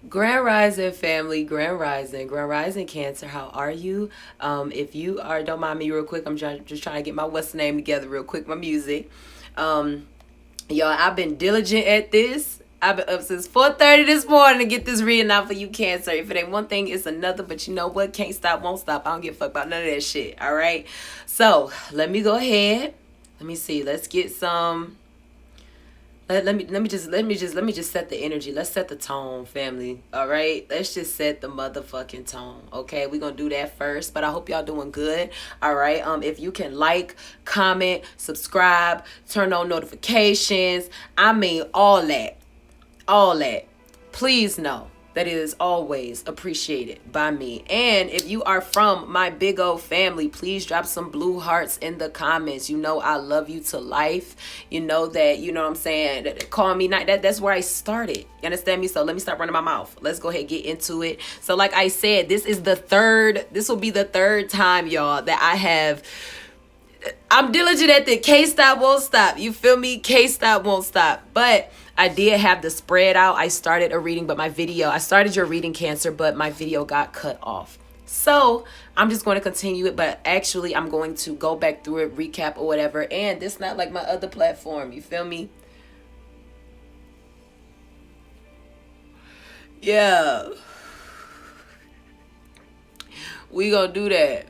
Grand Rising family, Grand Rising Cancer, how are you? If you are, don't mind me real quick, just trying to get my what's the name together real quick, my music. Um, y'all, I've been diligent at this. I've been up since 4:30 this morning to get this reading out for you, Cancer. If it ain't one thing, it's another, but you know what? Can't stop, won't stop. I don't give a fuck about none of that shit, all right? So, let me go ahead. Let me see. Let's get some... Let me just set the energy. Let's set the tone, family. All right, let's just set the motherfucking tone. Okay, we're gonna do that first, but I hope y'all doing good. All right, if you can like, comment, subscribe, turn on notifications, I mean all that, please know that it is always appreciated by me. And if you are from my big old family, please drop some blue hearts in the comments. You know I love you to life. You know that, you know what I'm saying, that call me night. That's where I started. You understand me? So let me stop running my mouth. Let's go ahead and get into it. So like I said, this will be the third time, y'all, that I'm diligent at the Can't stop, won't stop. You feel me? Can't stop, won't stop. But I did have the spread out. I started a reading, but I started your reading, Cancer, but my video got cut off. So I'm just going to continue it, but actually I'm going to go back through it, recap or whatever. And it's not like my other platform. You feel me? Yeah. We gonna do that.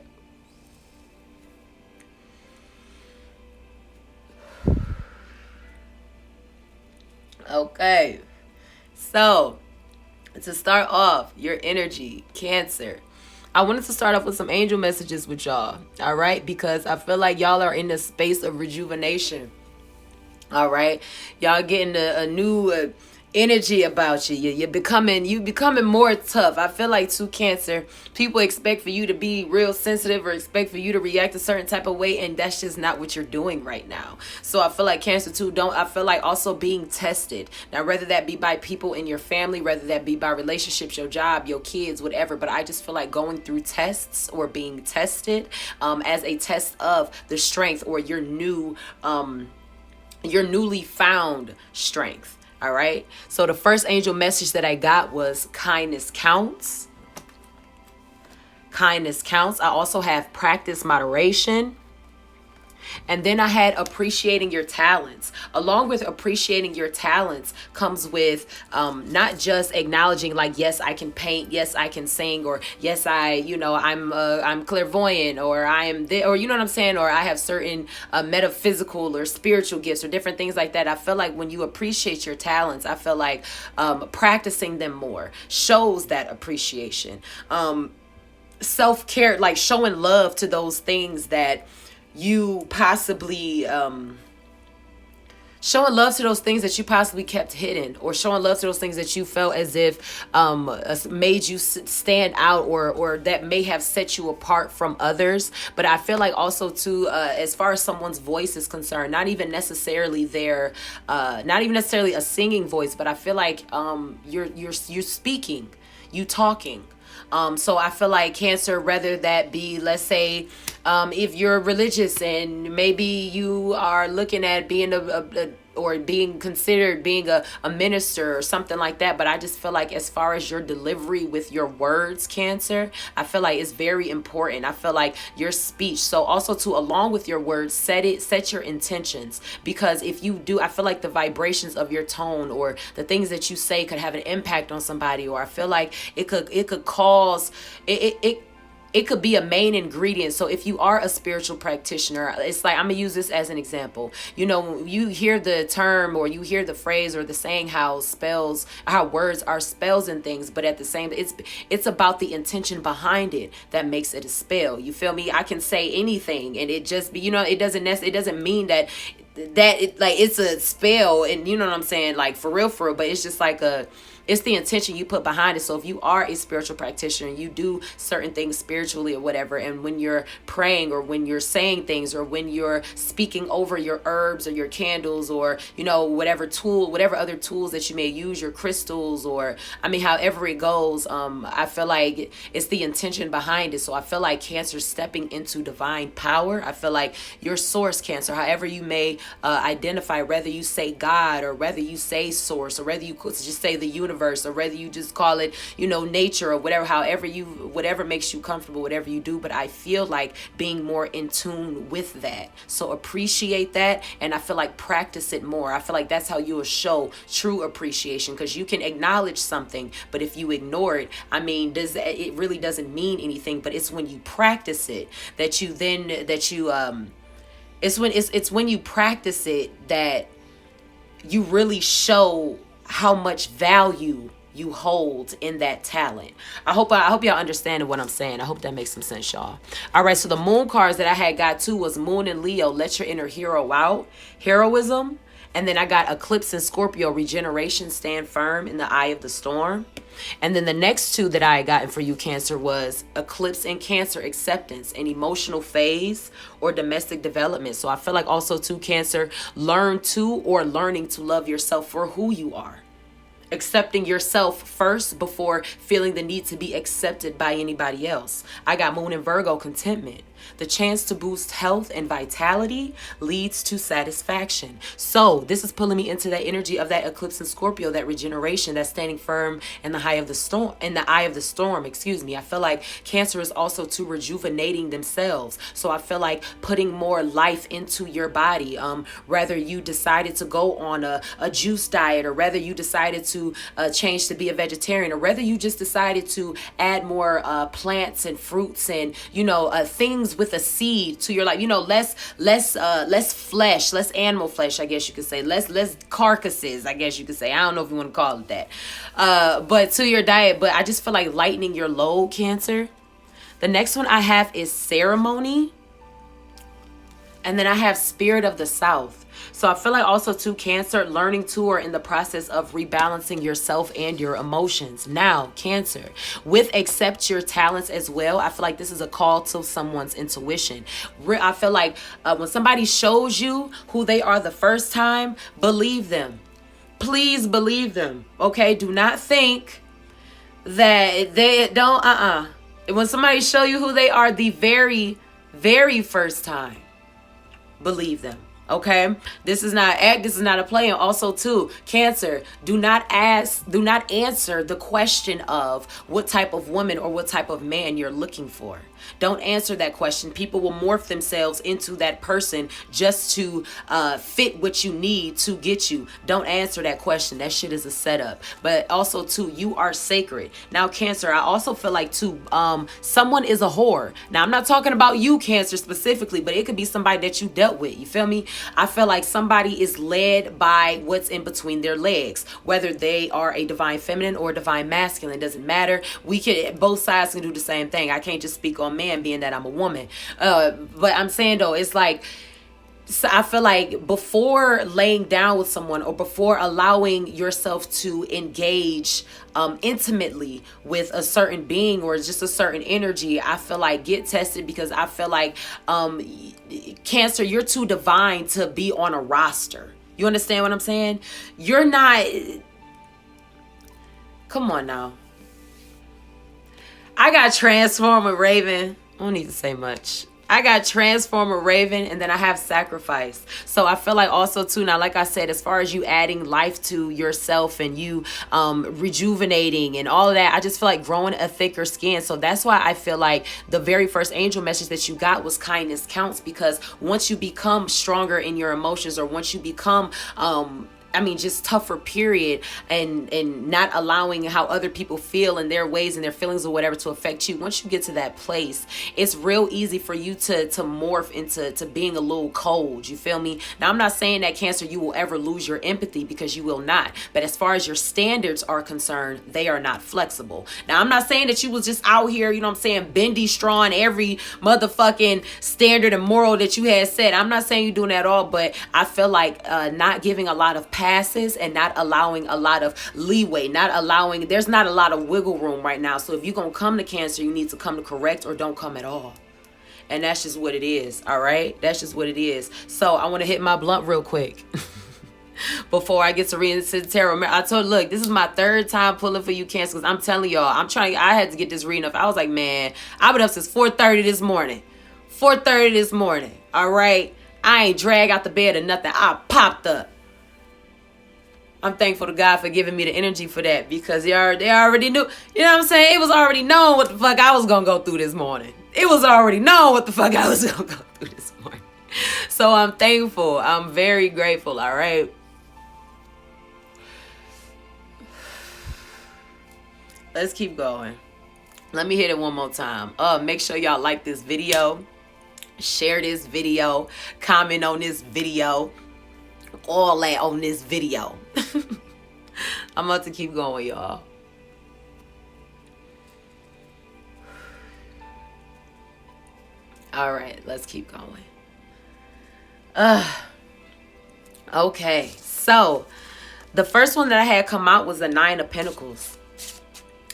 Okay. So, to start off, your energy, Cancer. I wanted to start off with some angel messages with y'all, all right? Because I feel like y'all are in the space of rejuvenation, all right? Y'all getting a new energy about you. You're becoming more tough. I feel like too, Cancer, people expect for you to be real sensitive or expect for you to react a certain type of way, and that's just not what you're doing right now. So I feel like Cancer too, I feel like also being tested. Now, whether that be by people in your family, whether that be by relationships, your job, your kids, whatever, but I just feel like going through tests or being tested as a test of the strength or your newly found strength. All right. So the first angel message that I got was kindness counts. Kindness counts. I also have practice moderation. And then I had appreciating your talents. Along with appreciating your talents comes with not just acknowledging like, yes, I can paint, yes, I can sing, or yes, I'm clairvoyant, or I am or you know what I'm saying, or I have certain metaphysical or spiritual gifts or different things like that. I feel like when you appreciate your talents, I feel like practicing them more shows that appreciation. Self-care, like showing love to those things that you possibly showing love to those things that you possibly kept hidden, or showing love to those things that you felt as if made you stand out, or that may have set you apart from others. But I feel like also too, as far as someone's voice is concerned, not even necessarily a singing voice, but I feel like you're speaking, you talking. So I feel like Cancer, whether that be, let's say, if you're religious and maybe you are looking at being or being considered being a minister or something like that. But I just feel like as far as your delivery with your words, Cancer, I feel like it's very important. I feel like your speech. So also too, along with your words, set your intentions, because if you do, I feel like the vibrations of your tone or the things that you say could have an impact on somebody, or I feel like it could cause it could be a main ingredient. So if you are a spiritual practitioner, it's like, I'm gonna use this as an example. You know, when you hear the term or you hear the phrase or the saying how words are spells and things, but at the same, it's about the intention behind it that makes it a spell. You feel me? I can say anything and it just be, it doesn't mean that it's a spell, and you know what I'm saying, like for real, but it's just like it's the intention you put behind it. So if you are a spiritual practitioner and you do certain things spiritually or whatever, and when you're praying or when you're saying things or when you're speaking over your herbs or your candles or, whatever other tools that you may use, your crystals, or however it goes, I feel like it's the intention behind it. So I feel like Cancer stepping into divine power. I feel like your source, Cancer, however you may identify, whether you say God or whether you say source or whether you just say the universe or whether you just call it, you know, nature or whatever, whatever makes you comfortable, whatever you do. But I feel like being more in tune with that. So appreciate that. And I feel like practice it more. I feel like that's how you will show true appreciation, because you can acknowledge something, but if you ignore it, I mean, it really doesn't mean anything. But it's when you practice it that you it's when you practice it that you really show how much value you hold in that talent. I hope y'all understand what I'm saying. I hope that makes some sense, y'all. All right, so the moon cards that I had got to was Moon and Leo, let your inner hero out, heroism. And then I got Eclipse and Scorpio, regeneration, stand firm in the eye of the storm. And then the next two that I had gotten for you, Cancer, was Eclipse and Cancer, acceptance, an emotional phase or domestic development. So I feel like also too, Cancer, learning to love yourself for who you are. Accepting yourself first before feeling the need to be accepted by anybody else. I got Moon and Virgo, contentment. The chance to boost health and vitality leads to satisfaction. So this is pulling me into that energy of that Eclipse in Scorpio, that regeneration, that standing firm in the eye of the storm, excuse me. I feel like Cancer is also to rejuvenating themselves. So I feel like putting more life into your body. Whether you decided to go on a juice diet, or whether you decided to change to be a vegetarian, or whether you just decided to add more plants and fruits and, you know, things with a seed to your life, you know, less flesh, less animal flesh, I guess you could say, less carcasses, I guess you could say. I don't know if you want to call it that, but to your diet. But I just feel like lightening your load, Cancer. The next one I have is ceremony, and then I have spirit of the South. So I feel like also too, Cancer, learning to or in the process of rebalancing yourself and your emotions. Now, Cancer, with accept your talents as well. I feel like this is a call to someone's intuition. I feel like when somebody shows you who they are the first time, believe them. Please believe them. Okay? Do not think that they don't, When somebody show you who they are the very, very first time, believe them. Okay, this is not a play. And also too, Cancer, do not answer the question of what type of woman or what type of man you're looking for. Don't answer that question. People will morph themselves into that person just to fit what you need to get you. Don't answer that question. That shit is a setup. But also too, you are sacred. Now, Cancer, I also feel like too, someone is a whore. Now, I'm not talking about you, Cancer, specifically, but it could be somebody that you dealt with. You feel me? I feel like somebody is led by what's in between their legs, whether they are a divine feminine or a divine masculine. It doesn't matter. Both sides can do the same thing. I can't just speak on man, being that I'm a woman. But I'm saying though, it's like, so I feel like before laying down with someone or before allowing yourself to engage intimately with a certain being or just a certain energy, I feel like get tested, because I feel like Cancer, you're too divine to be on a roster. You understand what I'm saying? You're not. Come on now. I got Transformer Raven. I don't need to say much. I got Transformer Raven, and then I have Sacrifice. So I feel like also too, now like I said, as far as you adding life to yourself and you rejuvenating and all of that, I just feel like growing a thicker skin. So that's why I feel like the very first angel message that you got was kindness counts, because once you become stronger in your emotions, or once you become just tougher, period, and not allowing how other people feel and their ways and their feelings or whatever to affect you. Once you get to that place, it's real easy for you to morph into being a little cold. You feel me? Now, I'm not saying that, Cancer, you will ever lose your empathy, because you will not. But as far as your standards are concerned, they are not flexible. Now, I'm not saying that you was just out here, you know what I'm saying, bendy straw on every motherfucking standard and moral that you had set. I'm not saying you're doing that at all, but I feel like not giving a lot of passes and not allowing a lot of leeway, there's not a lot of wiggle room right now. So if you're gonna come to Cancer, you need to come to correct, or don't come at all. And that's just what it is. All right, that's just what it is. So I want to hit my blunt real quick before I get to read into the tarot. I told, look, this is my third time pulling for you, Cancer, because I'm telling y'all, I had to get this reading up. I was like, man, I've been up since 4:30 this morning. 4:30 this morning. All right. I ain't drag out the bed or nothing. I popped up. I'm thankful to God for giving me the energy for that, because they already knew. You know what I'm saying? It was already known what the fuck I was going to go through this morning. It was already known what the fuck I was going to go through this morning. So I'm thankful. I'm very grateful, all right? Let's keep going. Let me hit it one more time. Make sure y'all like this video. Share this video. Comment on this video. All that on this video. I'm about to keep going, y'all. All right, let's keep going. Okay, so the first one that I had come out was the Nine of Pentacles.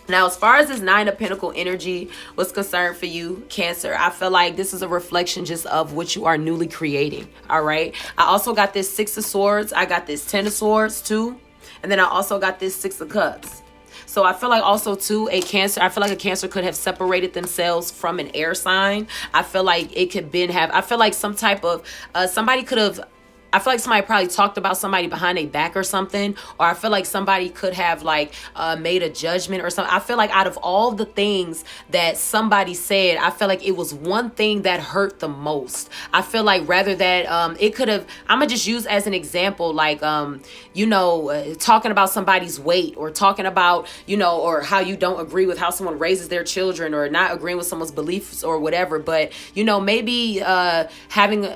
Now, as far as this Nine of Pentacles energy was concerned for you, Cancer, I feel like this is a reflection just of what you are newly creating, all right? I also got this Six of Swords. I got this Ten of Swords, too. And then I also got this Six of Cups. So I feel like also, too, I feel like a Cancer could have separated themselves from an air sign. I feel like it could I feel like some type of, somebody could have, I feel like somebody probably talked about somebody behind their back or something. Or I feel like somebody could have like made a judgment or something. I feel like out of all the things that somebody said, I feel like it was one thing that hurt the most. I feel like rather that it could have, I'm going to just use as an example, like, you know, talking about somebody's weight, or talking about, you know, or how you don't agree with how someone raises their children, or not agreeing with someone's beliefs or whatever. But, you know, maybe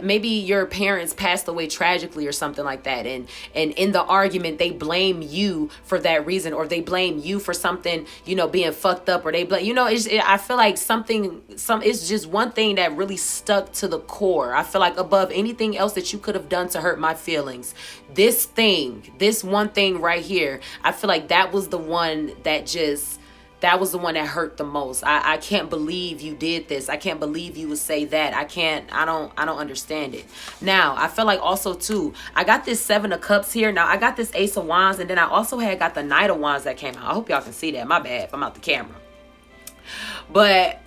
maybe your parents passed away tragically or something like that, and in the argument they blame you for that reason, or they blame you for something, you know, being fucked up, or they blame, you know, I feel like it's just one thing that really stuck to the core. I feel like above anything else that you could have done to hurt my feelings, this one thing right here, I feel like that was the one that hurt the most. I can't believe you did this. I can't believe you would say that. I don't understand it. Now, I feel like also too, I got this Seven of Cups here. Now, I got this Ace of Wands, and then I also got the Knight of Wands that came out. I hope y'all can see that. My bad if I'm out the camera. But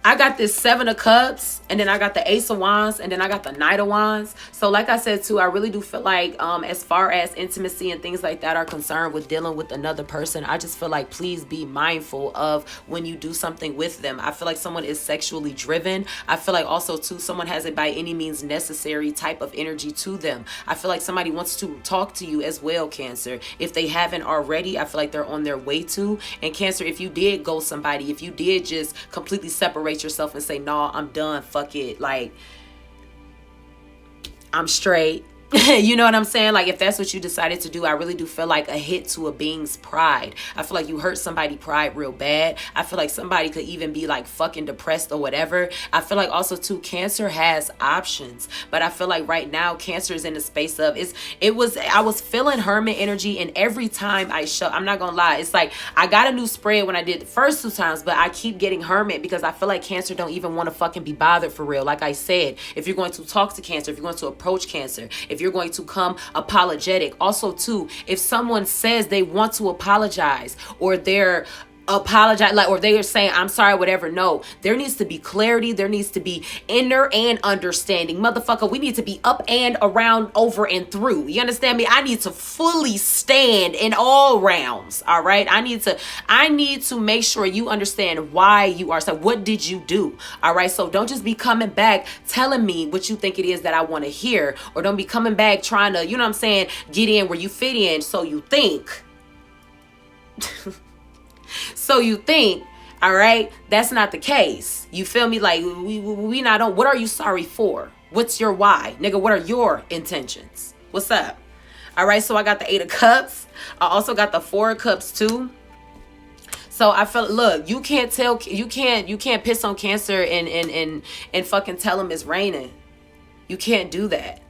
I got this Seven of Cups, and then I got the Ace of Wands, and then I got the Knight of Wands. So like I said too, I really do feel like as far as intimacy and things like that are concerned with dealing with another person, I just feel like please be mindful of when you do something with them. I feel like someone is sexually driven. I feel like also too, someone has a by any means necessary type of energy to them. I feel like somebody wants to talk to you as well, Cancer. If they haven't already, I feel like they're on their way to. And Cancer, if you did ghost somebody, if you did just completely separate yourself and say, nah, I'm done, fuck it, like I'm straight, you know what I'm saying? Like, if that's what you decided to do, I really do feel like a hit to a being's pride. I feel like you hurt somebody's pride real bad. I feel like somebody could even be like fucking depressed or whatever. I feel like also too, Cancer has options, but I feel like right now Cancer is in the space of I was feeling hermit energy, and every time I'm not gonna lie, it's like I got a new spread when I did the first 2 times, but I keep getting hermit because I feel like Cancer don't even want to fucking be bothered for real. Like I said, if you're going to talk to Cancer, if you're going to approach Cancer, if you're going to come apologetic. Also too, if someone says they want to apologize, or they're apologize, like, or they are saying I'm sorry, whatever, no, there needs to be clarity. There needs to be inner and understanding. Motherfucker, we need to be up and around, over and through. You understand me? I need to fully stand in all realms. All right, I need to make sure you understand why you are. So what did you do? All right, so don't just be coming back telling me what you think it is that I want to hear, or don't be coming back trying to, you know what I'm saying, get in where you fit in. So you think all right, that's not the case. You feel me? Like, we not on. What are you sorry for? What's your why, nigga? What are your intentions? What's up? All right, so I got the Eight of Cups. I also got the Four of Cups too. So I feel, look, you can't piss on Cancer and fucking tell him it's raining. You can't do that.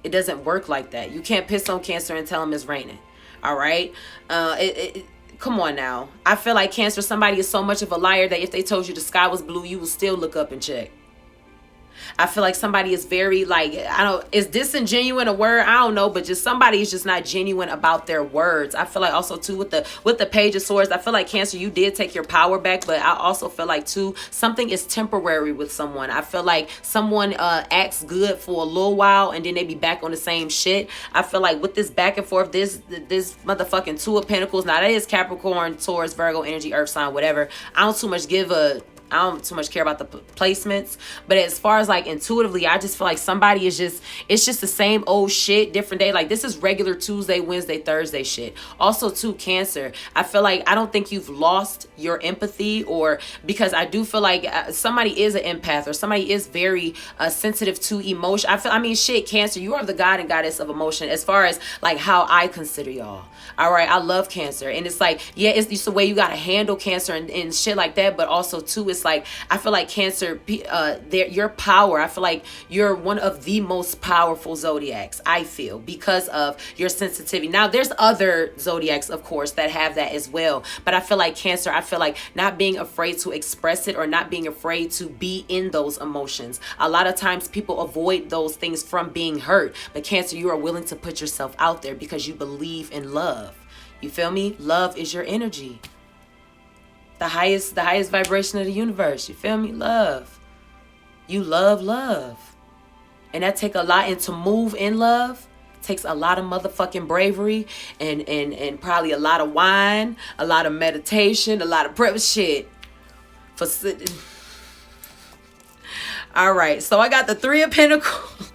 It doesn't work like that. You can't piss on Cancer and tell him it's raining. All right, come on now. I feel like Cancer, somebody is so much of a liar that if they told you the sky was blue, you would still look up and check. I feel like somebody is very like, is disingenuous a word? I don't know, but just somebody is just not genuine about their words. I feel like also too with the Page of Swords, I feel like Cancer, you did take your power back, but I also feel like too, something is temporary with someone. I feel like someone acts good for a little while and then they be back on the same shit. I feel like with this back and forth, this motherfucking Two of Pentacles, now that is Capricorn, Taurus, Virgo energy, earth sign, whatever. I don't too much care about the placements, but as far as like intuitively, I just feel like somebody is it's just the same old shit, different day. Like this is regular Tuesday, Wednesday, Thursday shit. Also too, Cancer, I feel like I don't think you've lost your empathy, or because I do feel like somebody is an empath or somebody is very sensitive to emotion. I mean shit, Cancer, you are the god and goddess of emotion as far as like how I consider y'all. All right, I love Cancer, and it's like, yeah, it's the way you gotta handle Cancer and shit like that, but also too, it's like I feel like Cancer, your power, I feel like you're one of the most powerful zodiacs, I feel, because of your sensitivity. Now there's other zodiacs of course that have that as well, but I feel like Cancer, I feel like not being afraid to express it or not being afraid to be in those emotions. A lot of times people avoid those things from being hurt, but Cancer, you are willing to put yourself out there because you believe in love. You feel me? Love is your energy. The highest vibration of the universe. You feel me? Love. You love. And that take a lot. And to move in love takes a lot of motherfucking bravery and probably a lot of wine, a lot of meditation, a lot of prep shit. All right. So I got the Three of Pentacles.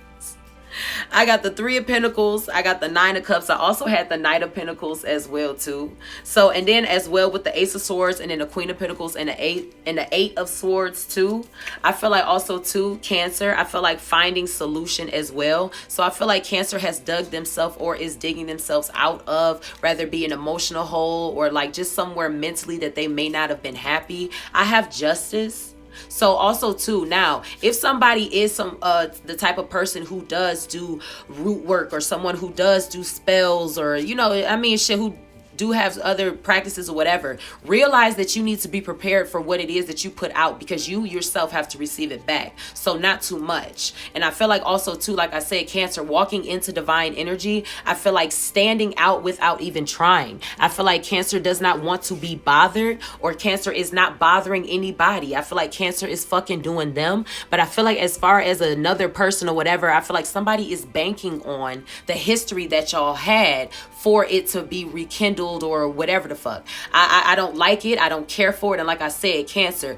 I got the Three of Pentacles. I got the Nine of Cups. I also had the Knight of Pentacles as well too. So, and then as well with the Ace of Swords and then the Queen of Pentacles and the Eight of Swords too. I feel like also too, Cancer, I feel like finding solution as well. So I feel like Cancer has dug themselves or is digging themselves out of, rather be an emotional hole or like just somewhere mentally that they may not have been happy. I have Justice. So also too, now if somebody is the type of person who does do root work or someone who does do spells or I mean shit, who do have other practices or whatever, realize that you need to be prepared for what it is that you put out, because you yourself have to receive it back. So not too much. And I feel like also too, like I said, Cancer, walking into divine energy, I feel like standing out without even trying. I feel like Cancer does not want to be bothered, or Cancer is not bothering anybody. I feel like Cancer is fucking doing them. But I feel like as far as another person or whatever, I feel like somebody is banking on the history that y'all had for it to be rekindled or whatever the fuck. I don't like it. I don't care for it. And like I said, Cancer,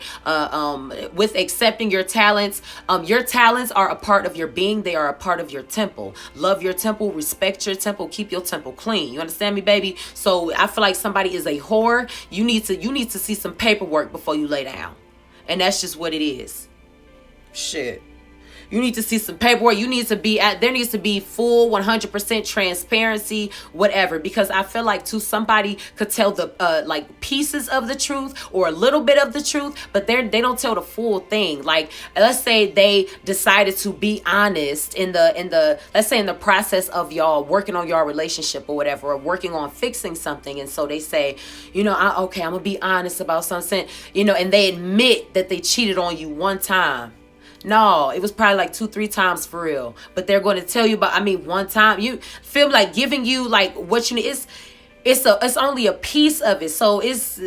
with accepting your talents are a part of your being. They are a part of your temple. Love your temple, respect your temple, keep your temple clean. You understand me, baby? So I feel like somebody is a whore. You need to see some paperwork before you lay down. And that's just what it is. Shit. You need to see some paperwork. You need to be there needs to be full 100% transparency, whatever. Because I feel like too, somebody could tell the like pieces of the truth or a little bit of the truth, but they don't tell the full thing. Like let's say they decided to be honest in the let's say in the process of y'all working on your relationship or whatever, or working on fixing something, and so they say, I'm gonna be honest about something, and they admit that they cheated on you one time. No, it was probably like 2-3 times for real. But they're going to tell you about, one time. You feel like giving you like what you need. It's only a piece of it. So it's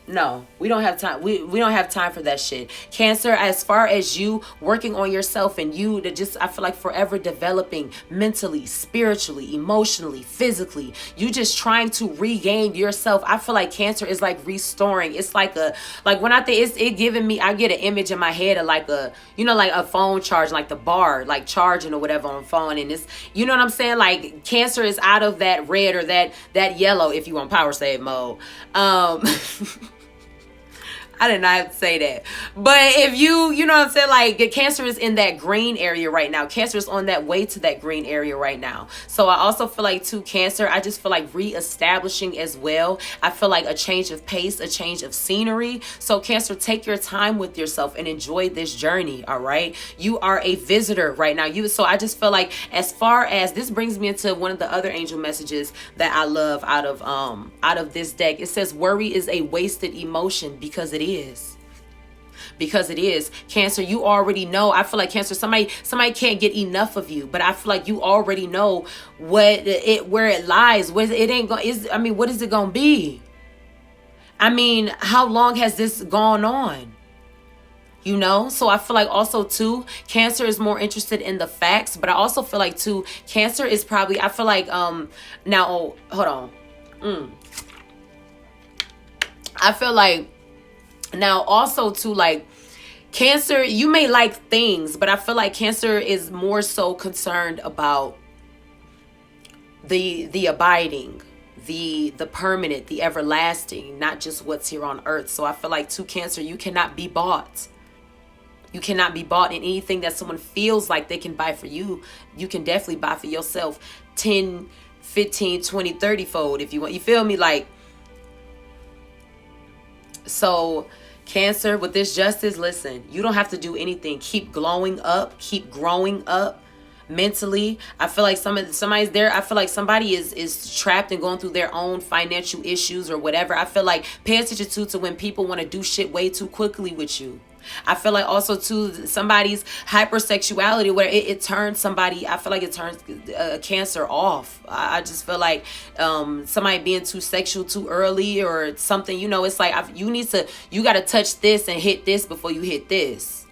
no, we don't have time. We don't have time for that shit. Cancer, as far as you working on yourself and you to just, I feel like forever developing mentally, spiritually, emotionally, physically, you just trying to regain yourself. I feel like Cancer is like restoring. It's like when I think it giving me, I get an image in my head of like like a phone charge, like the bar, like charging or whatever on phone. And it's, you know what I'm saying? Like Cancer is out of that red or that yellow, if you want power save mode. I did not have to say that. But if you know what I'm saying, like Cancer is in that green area right now. Cancer is on that way to that green area right now. So I also feel like too, Cancer, I just feel like reestablishing as well. I feel like a change of pace, a change of scenery. So Cancer, take your time with yourself and enjoy this journey. All right. You are a visitor right now. So I just feel like, as far as this brings me into one of the other angel messages that I love out of this deck. It says worry is a wasted emotion because it is. because it is. Cancer, you already know. I feel like Cancer, somebody can't get enough of you, but I feel like you already know where it lies. What is it gonna be? I mean, how long has this gone on? You know, so I feel like also too, Cancer is more interested in the facts, but I also feel like too, Cancer is probably, I feel like now, hold on. I feel like now also too, like Cancer, you may like things, but I feel like Cancer is more so concerned about the abiding, the permanent, the everlasting, not just what's here on earth. So I feel like too, Cancer, you cannot be bought. You cannot be bought in anything that someone feels like they can buy for you. You can definitely buy for yourself 10, 15, 20, 30 fold if you want. You feel me? Like, so Cancer, with this Justice, listen, you don't have to do anything. Keep glowing up, keep growing up mentally. I feel like somebody's there. I feel like somebody is trapped and going through their own financial issues or whatever. I feel like pay attention to when people want to do shit way too quickly with you. I feel like also too, somebody's hypersexuality where it turns somebody, I feel like it turns Cancer off. I just feel like somebody being too sexual too early or something, you know. It's like you got to touch this and hit this before you hit this.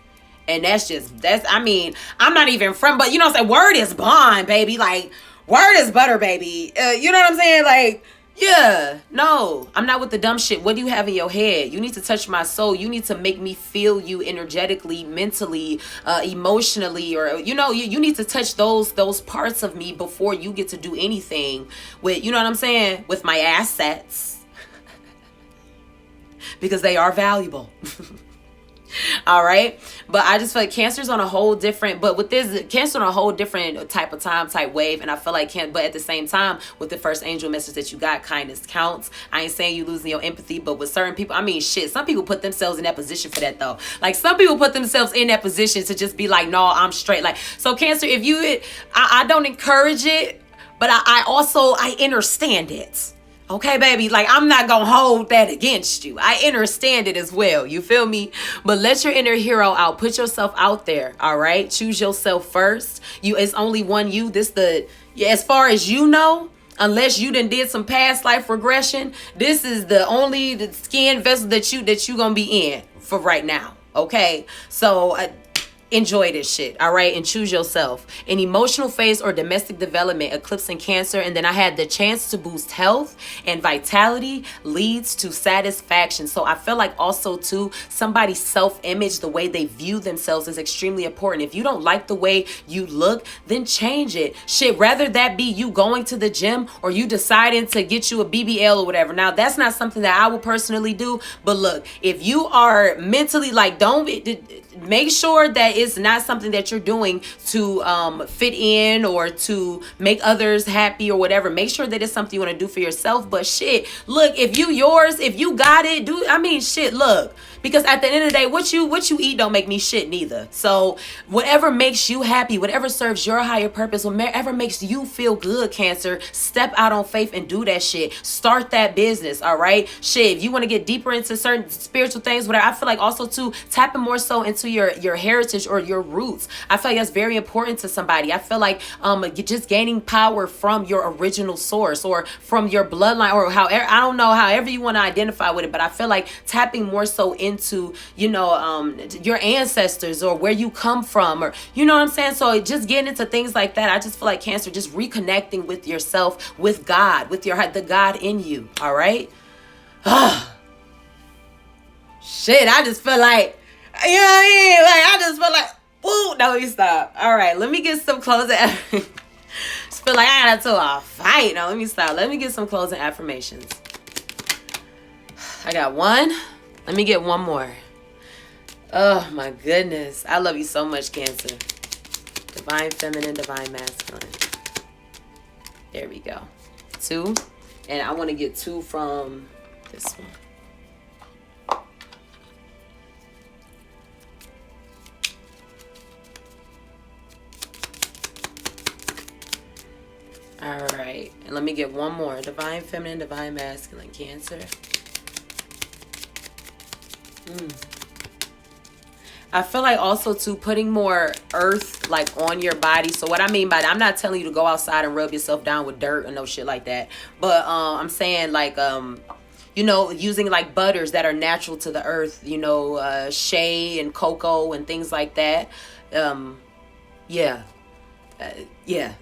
And I mean, I'm not even from, but you know what I'm saying? Word is bond, baby. Like, word is butter, baby. You know what I'm saying? Like, yeah, no, I'm not with the dumb shit. What do you have in your head? You need to touch my soul. You need to make me feel you energetically, mentally, emotionally, or, you know, you need to touch those parts of me before you get to do anything with, you know what I'm saying? With my assets. Because they are valuable. All right, but I just feel like Cancer's on a whole different, but with this Cancer on a whole different type of time, type wave, and I feel like but at the same time, with the first angel message that you got, kindness counts. I ain't saying you losing your empathy, but with certain people, I mean, shit, some people put themselves in that position for that though. Like, some people put themselves in that position to just be like, no, I'm straight. Like, so Cancer, if you, I don't encourage it, but I understand it. Okay, baby, like, I'm not gonna hold that against you. I understand it as well. You feel me? But let your inner hero out. Put yourself out there, all right? Choose yourself first. It's only one you. As far as you know, unless you did some past life regression, this is the skin vessel that you gonna be in for right now, okay? So, enjoy this shit, all right? And choose yourself. An emotional phase or domestic development, eclipsing Cancer, and then I had the chance to boost health and vitality leads to satisfaction. So I feel like also too, somebody's self-image, the way they view themselves, is extremely important. If you don't like the way you look, then change it. Shit, rather that be you going to the gym or you deciding to get you a BBL or whatever. Now, that's not something that I would personally do, but look, if you are mentally like, make sure that it's not something that you're doing to fit in or to make others happy or whatever. Make sure that it's something you want to do for yourself. But shit, look, if you got it, shit, look. Because at the end of the day, what you eat don't make me shit neither. So whatever makes you happy, whatever serves your higher purpose, whatever makes you feel good, Cancer, step out on faith and do that shit. Start that business, all right? Shit, if you want to get deeper into certain spiritual things, whatever, I feel like also too, tapping more so into your heritage or your roots. I feel like that's very important to somebody. I feel like just gaining power from your original source or from your bloodline or however, I don't know, however you want to identify with it, but I feel like tapping more so into, your ancestors or where you come from, or you know what I'm saying? So just getting into things like that, I just feel like Cancer, just reconnecting with yourself, with God, with the God in you. All right. Shit, I just feel like, you know what I mean? Like, I just feel like, ooh, no, you stop. All right, let me get some closing. Just feel like I got to a fight. No, let me stop. Let me get some closing affirmations. I got one. Let me get one more. Oh, my goodness. I love you so much, Cancer. Divine Feminine, Divine Masculine. There we go. 2. And I want to get 2 from this one. All right. And let me get one more. Divine Feminine, Divine Masculine, Cancer. I feel like also too putting more earth like on your body. So what I mean by that, I'm not telling you to go outside and rub yourself down with dirt or no shit like that. But I'm saying like you know, using like butters that are natural to the earth, you know, shea and cocoa and things like that. Yeah. Yeah.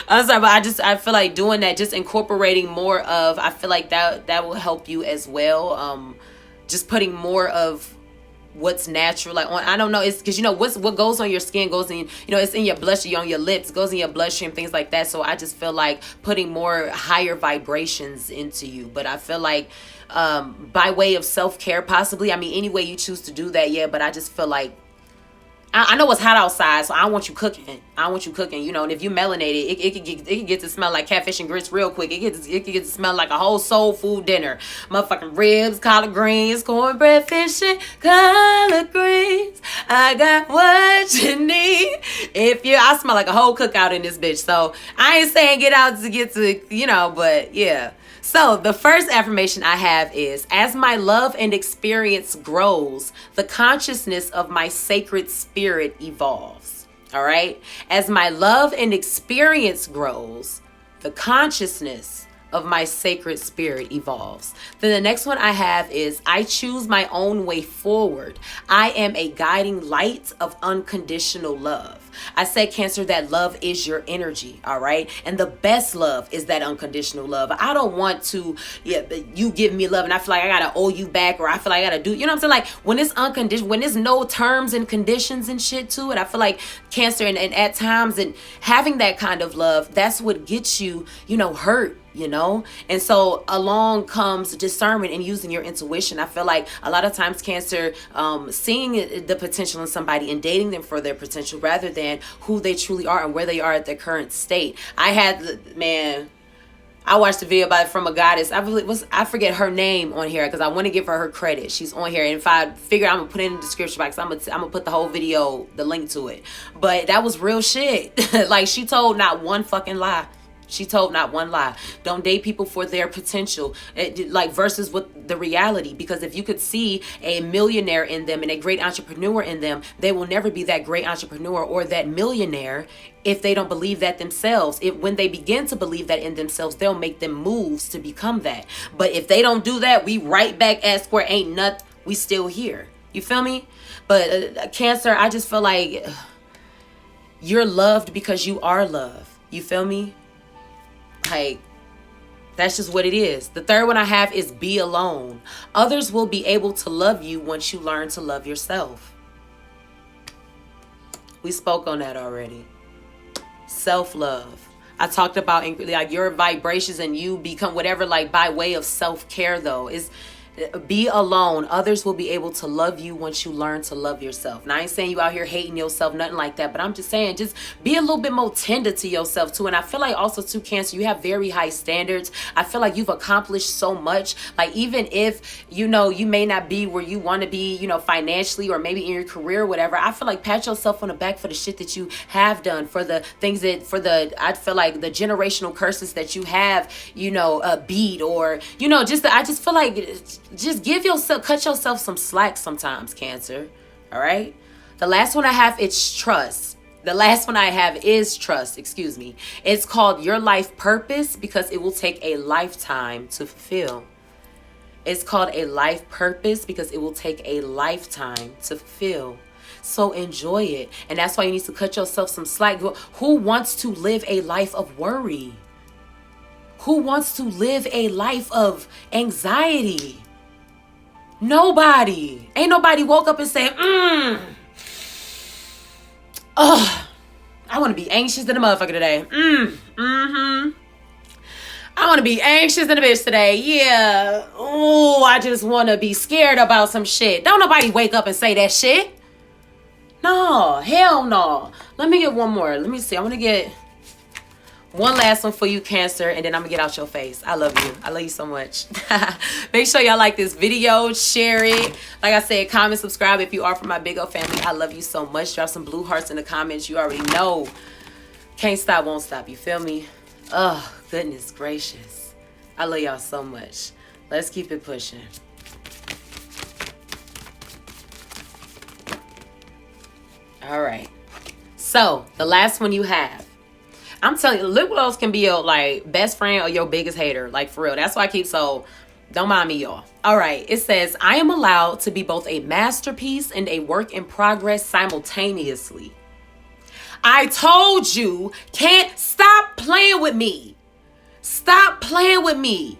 I'm sorry, but I feel like doing that, just incorporating more of, I feel like that will help you as well. Just putting more of what's natural, like on, I don't know, it's because you know what goes on your skin goes in, you know, it's in your bloodstream, on your lips, goes in your bloodstream, things like that. So I just feel like putting more higher vibrations into you. But I feel like by way of self-care, possibly, I mean, any way you choose to do that, yeah. But I just feel like I know it's hot outside, so I don't want you cooking. I don't want you cooking, you know. And if you melanated, it could get to smell like catfish and grits real quick. It could get to smell like a whole soul food dinner. Motherfucking ribs, collard greens, cornbread, fish and collard greens. I got what you need. I smell like a whole cookout in this bitch. So I ain't saying get out to get to, you know, but yeah. So the first affirmation I have is, as my love and experience grows, the consciousness of my sacred spirit evolves. All right. As my love and experience grows, the consciousness of my sacred spirit evolves. Then the next one I have is, I choose my own way forward. I am a guiding light of unconditional love. I said, Cancer, that love is your energy, all right? And the best love is that unconditional love. I don't want to, you give me love and I feel like I gotta owe you back, or I feel like I gotta do, you know what I'm saying? Like when it's unconditional, when there's no terms and conditions and shit to it, I feel like Cancer, and at times, and having that kind of love, that's what gets you, you know, hurt. You know, and so along comes discernment and using your intuition. I feel like a lot of times, Cancer, seeing the potential in somebody and dating them for their potential rather than who they truly are and where they are at their current state. I watched a video from a goddess. I forget her name on here because I want to give her credit. She's on here, and if I figure, I'm gonna put it in the description box. I'm gonna put the whole video, the link to it. But that was real shit. Like she told not one fucking lie. She told not one lie. Don't date people for their potential, like versus with the reality. Because if you could see a millionaire in them and a great entrepreneur in them, they will never be that great entrepreneur or that millionaire if they don't believe that themselves. When they begin to believe that in themselves, they'll make them moves to become that. But if they don't do that, we right back at square, ain't nothing. We still here. You feel me? But Cancer, I just feel like you're loved because you are loved. You feel me? Like, that's just what it is. The third one I have is, be alone. Others will be able to love you once you learn to love yourself. We spoke on that already. Self-love. I talked about like your vibrations and you become whatever, like by way of self-care though. Is be alone. Others will be able to love you once you learn to love yourself. Now I ain't saying you out here hating yourself, nothing like that, but I'm just saying, just be a little bit more tender to yourself too. And I feel like also too, Cancer, you have very high standards. I feel like you've accomplished so much. Like even if, you know, you may not be where you want to be, you know, financially or maybe in your career or whatever, I feel like pat yourself on the back for the shit that you have done, for the things that, I feel like the generational curses that you have, you know, beat, or, you know, I just feel like just cut yourself some slack sometimes, Cancer. All right. The last one I have, it's trust. The last one I have is trust, excuse me. It's called your life purpose because it will take a lifetime to fulfill. It's called a life purpose because it will take a lifetime to fulfill. So enjoy it. And that's why you need to cut yourself some slack. Who wants to live a life of worry? Who wants to live a life of anxiety? Nobody. Ain't nobody woke up and said, I want to be anxious than a motherfucker today. I want to be anxious than a bitch today. Yeah. Oh, I just want to be scared about some shit. Don't nobody wake up and say that shit. No, hell no. Let me get one more. Let me see. I want to get one last one for you, Cancer, and then I'm gonna get out your face. I love you. I love you so much. Make sure y'all like this video, share it. Like I said, comment, subscribe if you are from my big old family. I love you so much. Drop some blue hearts in the comments. You already know. Can't stop, won't stop. You feel me? Oh, goodness gracious. I love y'all so much. Let's keep it pushing. All right. So the last one you have. I'm telling you, Liberals can be your like best friend or your biggest hater. Like for real. That's why I keep don't mind me, y'all. All right. It says, I am allowed to be both a masterpiece and a work in progress simultaneously. I told you, can't stop playing with me. Stop playing with me.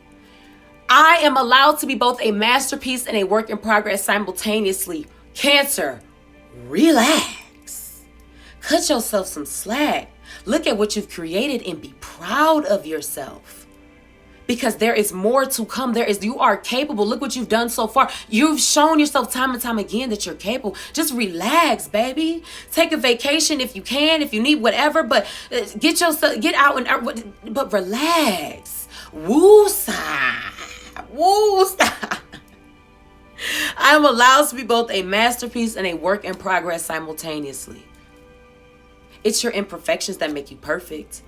I am allowed to be both a masterpiece and a work in progress simultaneously. Cancer, relax. Cut yourself some slack. Look at what you've created and be proud of yourself. Because there is more to come. You are capable. Look what you've done so far. You've shown yourself time and time again that you're capable. Just relax, baby. Take a vacation if you can, if you need whatever, but get out but relax. Woo-sa. Woo-sa. I am allowed to be both a masterpiece and a work in progress simultaneously. It's your imperfections that make you perfect.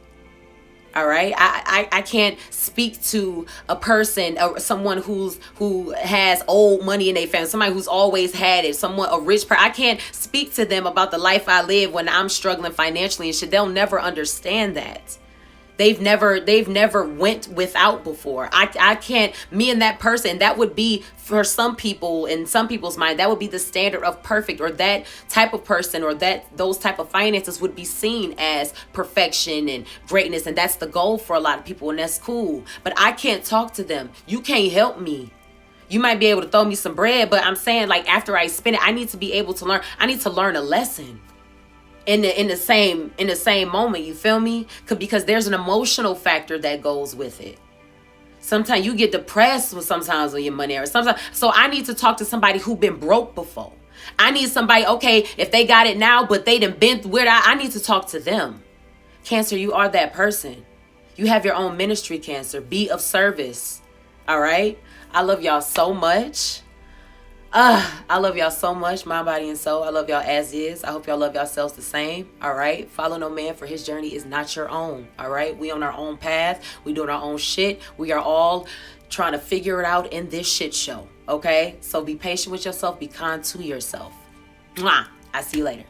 All right. I can't speak to a person or someone who has old money in their family, somebody who's always had it, a rich person. I can't speak to them about the life I live when I'm struggling financially and shit. They'll never understand that. They've never went without before. I can't, me and that person, that would be for some people, in some people's mind, that would be the standard of perfect, or that type of person or those type of finances would be seen as perfection and greatness. And that's the goal for a lot of people, and that's cool. But I can't talk to them. You can't help me. You might be able to throw me some bread, but I'm saying like after I spend it, I need to be able to learn. I need to learn a lesson. In the same moment, you feel me? Because there's an emotional factor that goes with it. Sometimes you get depressed sometimes when your money or sometimes. So I need to talk to somebody who been broke before. I need somebody, okay, if they got it now, but they done been weird. I need to talk to them. Cancer, you are that person. You have your own ministry, Cancer. Be of service. All right? I love y'all so much. I love y'all so much, mind, body, and soul. I love y'all as is. I hope y'all love yourselves the same. All right. Follow no man, for his journey is not your own. All right. We on our own path. We doing our own shit. We are all trying to figure it out in this shit show. Okay. So be patient with yourself. Be kind to yourself. Mwah. I see you later.